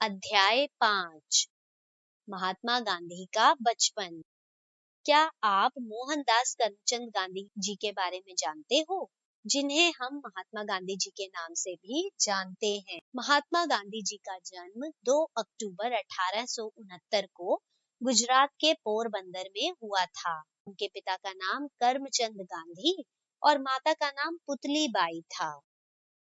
अध्याय 5 महात्मा गांधी का बचपन। क्या आप मोहनदास करमचंद गांधी जी के बारे में जानते हो, जिन्हें हम महात्मा गांधी जी के नाम से भी जानते हैं? महात्मा गांधी जी का जन्म 2 अक्टूबर 1869 को गुजरात के पोरबंदर में हुआ था। उनके पिता का नाम करमचंद गांधी और माता का नाम पुतली बाई था।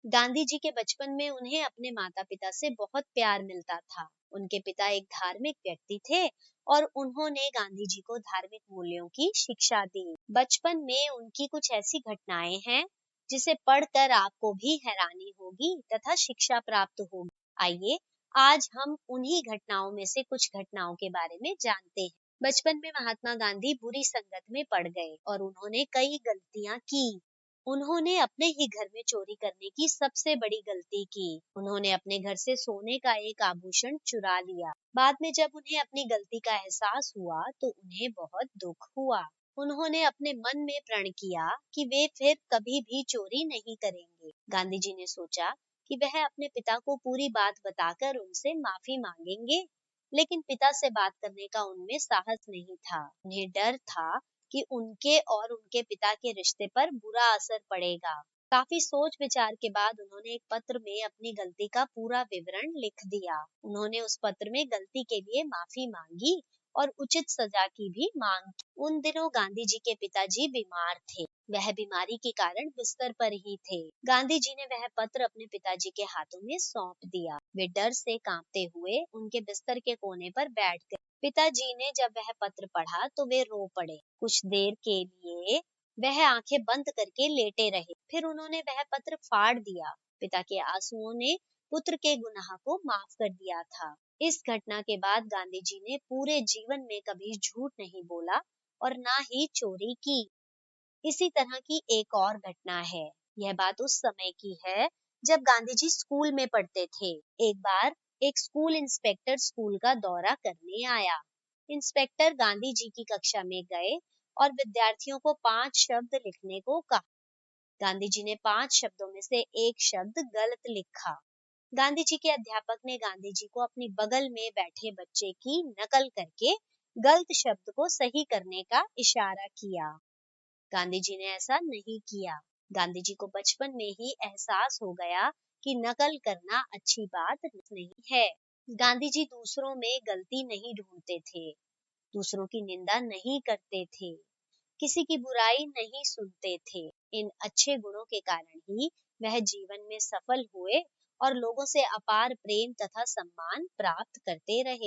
गांधी जी के बचपन में उन्हें अपने माता पिता से बहुत प्यार मिलता था। उनके पिता एक धार्मिक व्यक्ति थे और उन्होंने गांधी जी को धार्मिक मूल्यों की शिक्षा दी। बचपन में उनकी कुछ ऐसी घटनाएं हैं जिसे पढ़कर आपको भी हैरानी होगी तथा शिक्षा प्राप्त होगी। आइए आज हम उन्हीं घटनाओं में से कुछ घटनाओं के बारे में जानते हैं। बचपन में महात्मा गांधी बुरी संगत में पड़ गए और उन्होंने कई गलतियां की। उन्होंने अपने ही घर में चोरी करने की सबसे बड़ी गलती की। उन्होंने अपने घर से सोने का एक आभूषण चुरा लिया। बाद में जब उन्हें अपनी गलती का एहसास हुआ तो उन्हें बहुत दुख हुआ। उन्होंने अपने मन में प्रण किया कि वे फिर कभी भी चोरी नहीं करेंगे। गांधी जी ने सोचा कि वह अपने पिता को पूरी बात बताकर उनसे माफी मांगेंगे, लेकिन पिता से बात करने का उनमें साहस नहीं था। उन्हें डर था कि उनके और उनके पिता के रिश्ते पर बुरा असर पड़ेगा। काफी सोच विचार के बाद उन्होंने एक पत्र में अपनी गलती का पूरा विवरण लिख दिया। उन्होंने उस पत्र में गलती के लिए माफी मांगी और उचित सजा की भी मांग की। उन दिनों गांधी जी के पिताजी बीमार थे। वह बीमारी के कारण बिस्तर पर ही थे। गांधी जी ने वह पत्र अपने पिताजी के हाथों में सौंप दिया। वे डर से कांपते हुए उनके बिस्तर के कोने पर बैठ गए। पिताजी ने जब वह पत्र पढ़ा तो वे रो पड़े। कुछ देर के लिए वह आंखें बंद करके लेटे रहे। फिर उन्होंने वह पत्र फाड़ दिया। पिता के आंसुओं ने पुत्र के गुनाह को माफ कर दिया था। इस घटना के बाद गांधी जी ने पूरे जीवन में कभी झूठ नहीं बोला और ना ही चोरी की। इसी तरह की एक और घटना है। यह बात उस समय की है जब गांधी जी स्कूल में पढ़ते थे। एक बार एक स्कूल इंस्पेक्टर स्कूल का दौरा करने आया। इंस्पेक्टर गांधी जी की कक्षा में गए और विद्यार्थियों को 5 शब्द लिखने को कहा। गांधी जी ने 5 शब्दों में से एक शब्द गलत लिखा। गांधी जी के अध्यापक ने गांधी जी को अपनी बगल में बैठे बच्चे की नकल करके गलत शब्द को सही करने का इशारा किया। गांधी जी ने ऐसा नहीं किया। गांधी जी को बचपन में ही एहसास हो गया कि नकल करना अच्छी बात नहीं है। गांधी जी दूसरों में गलती नहीं ढूंढते थे, दूसरों की निंदा नहीं करते थे, किसी की बुराई नहीं सुनते थे। इन अच्छे गुणों के कारण ही वह जीवन में सफल हुए और लोगों से अपार प्रेम तथा सम्मान प्राप्त करते रहे।